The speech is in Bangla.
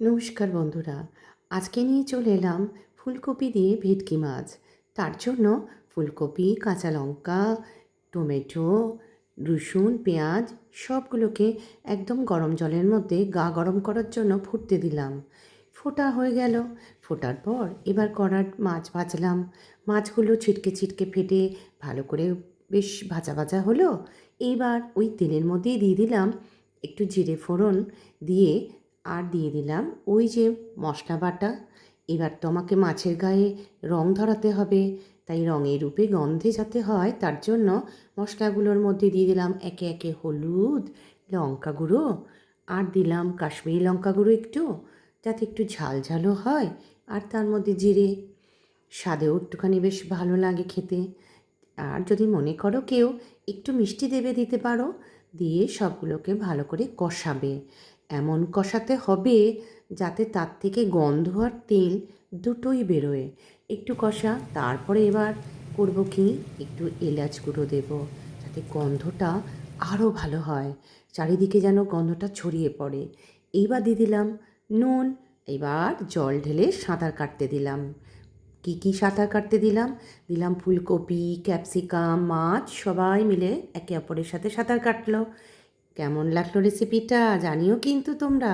নমস্কার বন্ধুরা, আজকে নিয়ে চলে এলাম ফুলকপি দিয়ে ভেটকি মাছ। তার জন্য ফুলকপি, কাঁচা লঙ্কা, টমেটো, রসুন, পেঁয়াজ সবগুলোকে একদম গরম জলের মধ্যে গা গরম করার জন্য ফুটতে দিলাম। ফোটা হয়ে গেল। ফোটার পর এবার কড়ার মাছ ভাজলাম। মাছগুলো ছিটকে ছিটকে ফেটে ভালো করে বেশ ভাজা ভাজা হলো। এইবার ওই তেলের মধ্যেই দিয়ে দিলাম একটু জিরে ফোড়ন দিয়ে, আর দিয়ে দিলাম ওই যে মশলা বাটা। এবার তো আমাকে মাছের গায়ে রং ধরাতে হবে, তাই রঙের রূপে গন্ধে যাতে হয় তার জন্য মশলাগুলোর মধ্যে দিয়ে দিলাম একে একে হলুদ, লঙ্কা গুঁড়ো, আর দিলাম কাশ্মীরি লঙ্কা গুঁড়ো একটু, যাতে একটু ঝাল ঝালও হয়, আর তার মধ্যে জিরে, স্বাদেও একটুখানি বেশ ভালো লাগে খেতে। আর যদি মনে করো কেউ একটু মিষ্টি দেবে দিতে পারো। দিয়ে সবগুলোকে ভালো করে কষাবে, এমন কষাতে হবে যাতে তার থেকে গন্ধ আর তেল দুটোই বেরোয়। একটু কষা, তারপরে এবার করব কি, একটু এলাচ গুঁড়ো দেবো যাতে গন্ধটা আরও ভালো হয়, চারিদিকে যেন গন্ধটা ছড়িয়ে পড়ে। এইবার দিয়ে দিলাম নুন। এবার জল ঢেলে সাঁতার কাটতে দিলাম। কী কী সাঁতার কাটতে দিলাম? দিলাম ফুলকপি, ক্যাপসিকাম, মাছ সবাই মিলে একে অপরের সাথে সাঁতার কাটলো। কেমন লাগলো রেসিপিটা জানিও কিন্তু তোমরা।